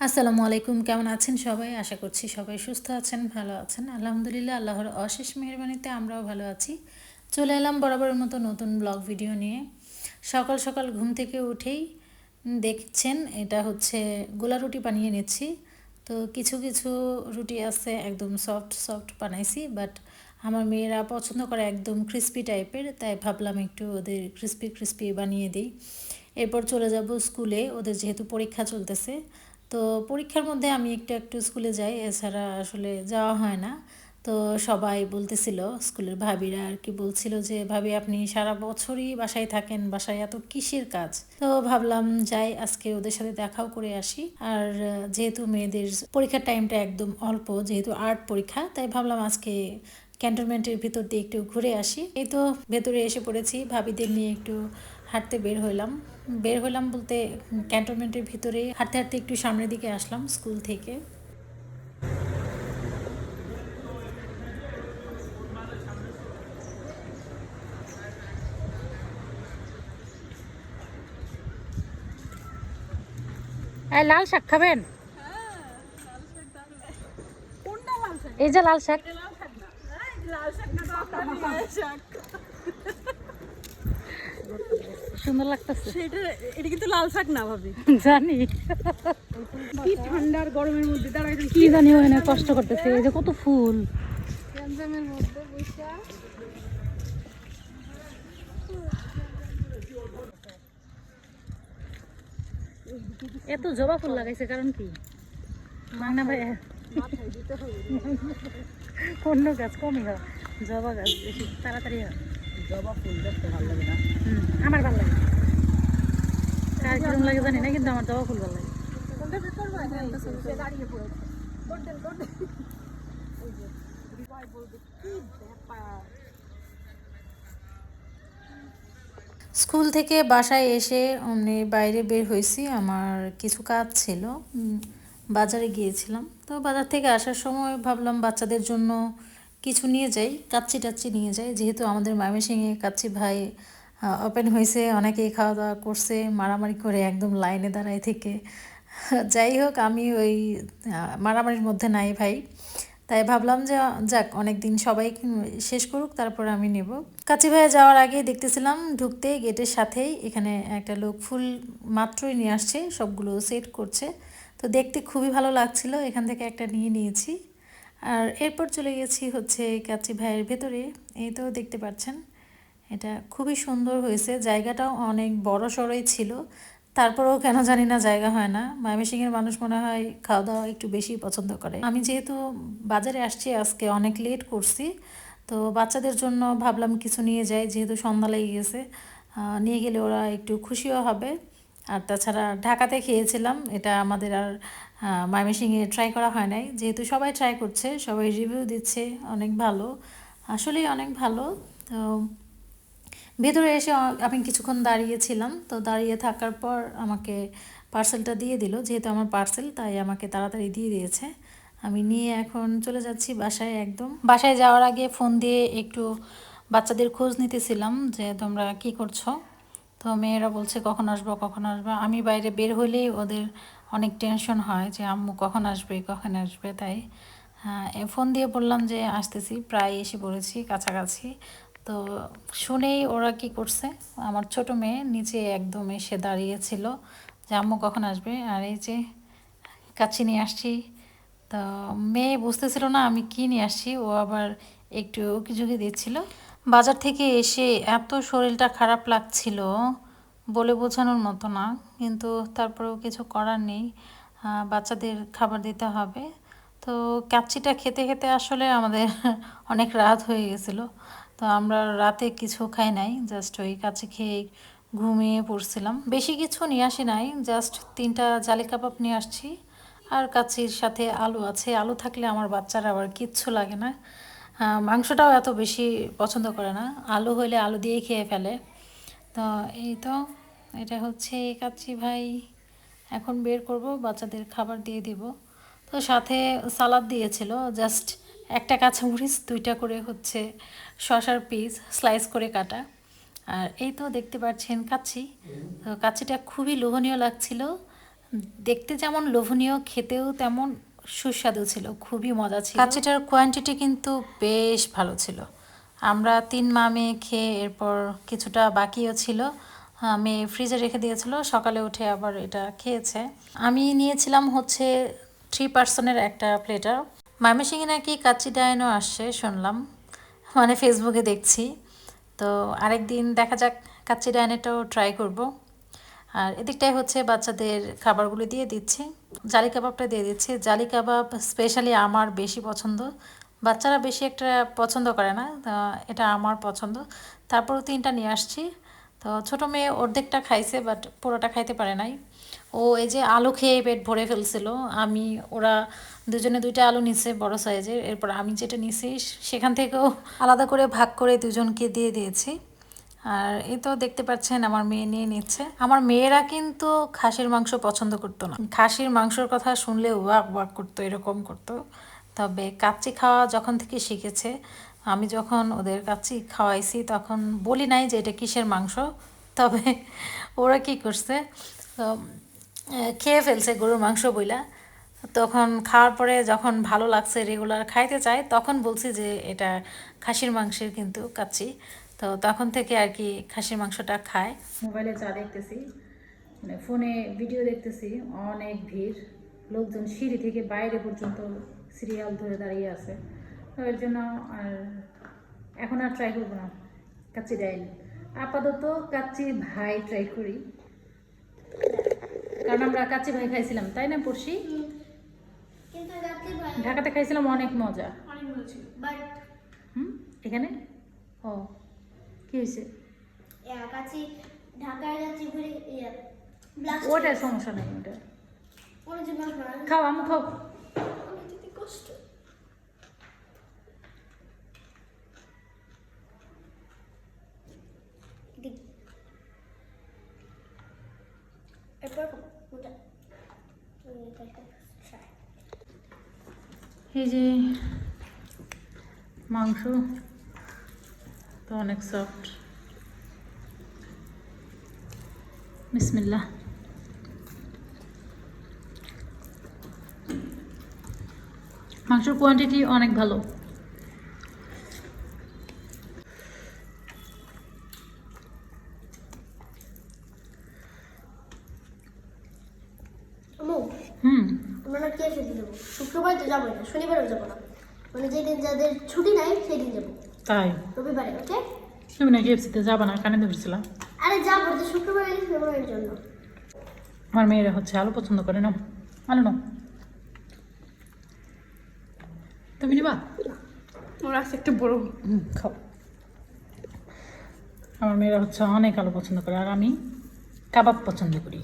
আসসালামু আলাইকুম, কেমন আছেন সবাই? আশা করছি সবাই সুস্থ আছেন, ভালো আছেন। আলহামদুলিল্লাহ, আল্লাহর অশেষ মেহেরবানিতে আমরাও ভালো আছি। চলে এলাম বরাবরের মতো নতুন ব্লগ ভিডিও নিয়ে। সকাল সকাল ঘুম থেকে উঠেই দেখছেন এটা হচ্ছে গোলা রুটি বানিয়ে নিচ্ছি। তো কিছু কিছু রুটি আছে একদম সফট সফট বানাইছি, বাট আমার মেয়েরা পছন্দ করে একদম ক্রিস্পি টাইপের, তাই ভাবলাম একটু ওদের ক্রিস্পি ক্রিস্পি বানিয়ে দিই। এরপর চলে যাব স্কুলে, ওদের যেহেতু পরীক্ষা চলতেছে। তো পরীক্ষার মধ্যে আমি একটু একটু স্কুলে যাই, এছাড়া আসলে যাওয়া হয় না। তো সবাই বলতেছিল, স্কুলের ভাবিরা আর কি বলছিল যে ভাবি আপনি সারা বছরই বাসায় থাকেন, বাসায় এত কিসের কাজ? তো ভাবলাম যাই আজকে ওদের সাথে দেখাও করে আসি। আর যেহেতু মেয়েদের পরীক্ষার টাইমটা একদম অল্প, যেহেতু আর্ট পরীক্ষা, তাই ভাবলাম আজকে ক্যান্টনমেন্টের ভিতর দিয়ে একটু ঘুরে আসি। এই তো ভেতরে এসে পড়েছি, ভাবিদের নিয়ে একটু হাঁটতে বের হইলাম বলতে ক্যান্টনমেন্টের ভিতরে হাঁটতে হাঁটতে একটু সামনের দিকে আসলাম স্কুল থেকে। লাল শাক খাবেন? এই যে লাল শাক, সুন্দর লাগতেছে। এটা কিন্তু লাল শাক না ভাবি, জানি কি ঠান্ডার গরমের মধ্যে দাঁড়াই কি জানি ওখানে কষ্ট করতেছে। এই যে কত ফুল, গ্যাঞ্জামের মধ্যে বৈশা। এত জবা ফুল লাগাইছে কারণ কি? মাংনা ভাই মাথায় দিতে হবে। অন্য গাছ কমই হয়, জবা গাছ বেশি তাড়াতাড়ি হয়। জবা ফুল দেখতে ভালো লাগে না? আমার ভালো লাগে, কার কিরম লাগে জানি না, কিন্তু আমার জবা ফুল ভালো লাগে। দাঁড়িয়ে পড়েছে, ওই যে বিবাহ বলবে কি ব্যাপার। স্কুল থেকে বাসায় এসে অমনি বাইরে বের হয়েছি, আমার কিছু কাজ ছিল। বাজারে গিয়েছিলাম, তো বাজার থেকে আসার সময় ভাবলাম বাচ্চাদের জন্য কিছু নিয়ে যাই, কাচ্চি টাচ্চি নিয়ে যাই, যেহেতু আমাদের ময়মনসিংহে কাচ্চি ভাই ওপেন হয়েছে, অনেকেই খাওয়া দাওয়া করছে মারামারি করে একদম লাইনে দাঁড়ায় থেকে। যাই হোক, আমি ওই মারামারির মধ্যে নাই ভাই, তাই ভাবলাম যে যাক অনেক দিন সবাই শেষ করুক, তারপর আমি নেব। কাচি ভাইয়া যাওয়ার আগে দেখতেছিলাম ঢুকতে গেটের সাথেই এখানে একটা লোক ফুল মাত্রই নিয়ে আসছে, সবগুলো সেট করছে। তো দেখতে খুবই ভালো লাগছিল, এখান থেকে একটা নিয়ে নিয়েছি। আর এরপর চলে গেছি হচ্ছে কাচি ভাইয়ের ভেতরে। এই তো দেখতে পাচ্ছেন, এটা খুবই সুন্দর হয়েছে, জায়গাটাও অনেক বড় সড়ই ছিল। তারপরেও কেন জানি না জায়গা হয় না, ময়মনসিংহের মানুষ মনে হয় খাওয়া দাওয়া একটু বেশি পছন্দ করে। আমি যেহেতু বাজারে আসছি আজকে অনেক লেট করছি, তো বাচ্চাদের জন্য ভাবলাম কিছু নিয়ে যাই, যেহেতু সন্ধ্যা লেগে গেছে, নিয়ে গেলে ওরা একটু খুশিও হবে। আর তাছাড়া ঢাকাতে খেয়েছিলাম, এটা আমাদের আর ময়মনসিংহে ট্রাই করা হয় নাই, যেহেতু সবাই ট্রাই করছে, সবাই রিভিউ দিচ্ছে অনেক ভালো, আসলেই অনেক ভালো। তো ভেতরে এসে আমি কিছুক্ষণ দাঁড়িয়েছিলাম, তো দাঁড়িয়ে থাকার পর আমাকে পার্সেলটা দিয়ে দিল, যেহেতু আমার পার্সেল তাই আমাকে তাড়াতাড়ি দিয়ে দিয়েছে। আমি নিয়ে এখন চলে যাচ্ছি বাসায়। একদম বাসায় যাওয়ার আগে ফোন দিয়ে একটু বাচ্চাদের খোঁজ নিতেছিলাম যে তোমরা কি করছো। তো মেয়েরা বলছে কখন আসবো কখন আসবো, আমি বাইরে বের হলেই ওদের অনেক টেনশন হয় যে আম্মু কখন আসবে কখন আসবে, তাই ফোন দিয়ে বললাম যে আসতেছি, প্রায় এসে পড়েছি কাছাকাছি। তো শুনেই ওরা কি করছে, আমার ছোট মেয়ে নিচে একদম এসে দাঁড়িয়েছিল যে আম্মু কখন আসবে। আর এই যে কাছে নিয়ে আসছি, তো মেয়ে বুঝতেছিল না আমি কি নিয়ে আসছি, ও আবার একটু উকিঝুঁকি দিচ্ছিল। বাজার থেকে এসে এত শরীরটা খারাপ লাগছিল, বলে বোঝানোর মতো না, কিন্তু তারপরেও কিছু করার নেই, বাচ্চাদের খাবার দিতে হবে। তো কাচ্চিটা খেতে খেতে আসলে আমাদের অনেক রাত হয়ে গেছিলো, তো আমরা রাতে কিছু খাই নাই, জাস্ট ওই কাচ্চি খেয়ে ঘুমিয়ে পড়ছিলাম। বেশি কিছু নিয়ে আসি নাই, জাস্ট 3টা জালি কাবাব নিয়ে আসছি, আর কাচ্চির সাথে আলু আছে, আলু থাকলে আমার বাচ্চারা আবার কিচ্ছু লাগে না। মাংসটাও এত বেশি পছন্দ করে না, আলু হইলে আলু দিয়েই খেয়ে ফেলে। তো এই তো, এটা হচ্ছে কাচ্চি ভাই, এখন বের করব বাচ্চাদের খাবার দিয়ে দিব। তো সাথে সালাদ দিয়েছিল, জাস্ট একটা কাঁচামরিচ, 2টা করে হচ্ছে শসার পিস স্লাইস করে কাটা। আর এই তো দেখতে পাচ্ছেন কাচ্চি, তো কাচ্চিটা খুবই লোভনীয় লাগছিল, দেখতে যেমন লোভনীয়, খেতেও তেমন সুস্বাদু ছিল, খুবই মজা ছিল। কাচ্চিটার কোয়ান্টিটি কিন্তু বেশ ভালো ছিল। আমরা 3 মা মেয়ে খেয়ে এরপর কিছুটা বাকিও ছিল, মেয়ে ফ্রিজে রেখে দিয়েছিল, সকালে উঠে আবার এটা খেয়েছে। আমি নিয়েছিলাম হচ্ছে 3 পার্সনের একটা প্লেটার। ময়মনসিংহে নাকি কাচ্চি ডাইনও আসছে শুনলাম, মানে ফেসবুকে দেখছি। তো আরেকদিন দেখা যাক, কাচ্চি ডাইনেটাও ট্রাই করব। আর এদিকটাই হচ্ছে বাচ্চাদের খাবারগুলো দিয়ে দিচ্ছি, জালি কাবাবটা দিয়ে দিচ্ছি। জালি কাবাব স্পেশালি আমার বেশি পছন্দ, বাচ্চারা বেশি একটা পছন্দ করে না, তা এটা আমার পছন্দ। তারপরও 3টা নিয়ে আসছি। তো ছোটো মেয়ে অর্ধেকটা খাইছে, বাট পুরোটা খাইতে পারে নাই। ও এই যে আলু খেয়ে পেট ভরে ফেলছিল। ওরা দুজনে 2টা আলু নিছে বড় সাইজের, এরপর আমি যেটা নিছি সেখান থেকেও আলাদা করে ভাগ করে দুজনকে দিয়ে দিয়েছি। আর এই তো দেখতে পাচ্ছেন আমার মেয়ে নিয়ে নিচ্ছে। আমার মেয়েরা কিন্তু খাসির মাংস পছন্দ করতো না, খাসির মাংসর কথা শুনলে ওয়াক ওয়াক করতো, এরকম করতো। তবে কাচ্চি খাওয়া যখন থেকে শিখেছে, আমি যখন ওদের কাচ্চি খাওয়াইছি তখন বলি নাই যে এটা কিসের মাংস। তবে ওরা কি করছে, তো, খেয়ে ফেলছে গরুর মাংস বইলা। তখন খাওয়ার পরে যখন ভালো লাগছে, রেগুলার খাইতে চায়, তখন বলছি যে এটা খাসির মাংসের কিন্তু কাচ্চি। তো তখন থেকে আর কি খাসির মাংসটা খায়। মোবাইলে যা দেখতেছি, মানে ফোনে ভিডিও দেখতেছি, অনেক ভিড়, লোকজন সিঁড়ি থেকে বাইরে পর্যন্ত সিরিয়াল ধরে দাঁড়িয়ে আছে। তো এর জন্য আর এখন আর ট্রাই করবো না কাচ্চি ডাইল, আপাতত কাচ্চি ভাই ট্রাই করি। কারণ আমরা কাচ্চি ভাই খাইছিলাম, তাই না পড়শি? কিন্তু রাতে ভাই ঢাকাতে খাইছিলাম, অনেক মজা। অনেক ভালো ছিল। বাট এখানে ও কি হয়েছে, কাছে ঢাকায় যাচ্ছি ঘুরে ব্লাস্ট ওটার সমস্যা নেই, ওটা ওর জন্য খাও, আমি খাও। আমি যেতে কষ্ট এরপর ওটা এই যে মাংস তো অনেক সফট। বিসমিল্লাহ। মাংসের কোয়ান্টিটি অনেক ভালো। আমরা না কেসে দিয়ে দেবো, শুক্রবার তো যাবো না, শনিবারও যাবো না, মানে যেদিন যাদের ছুটি নাই সেদিন যাবো, তাই রবিবারে। ওকে, তুমি নাকি এফসিতে যাবা না, কানে ধরছিলাম। আরে যাবো তো, শুক্রবারে ফেব্রুয়ারির জন্য। আমার মেয়েরা হচ্ছে আলু পছন্দ করে না, আলু নাও। তুমি নিবা? ওর আছে একটা বড়। খাও। আমার মেয়েরা হচ্ছে অনেক আলু পছন্দ করে, আর আমি কাবাব পছন্দ করি।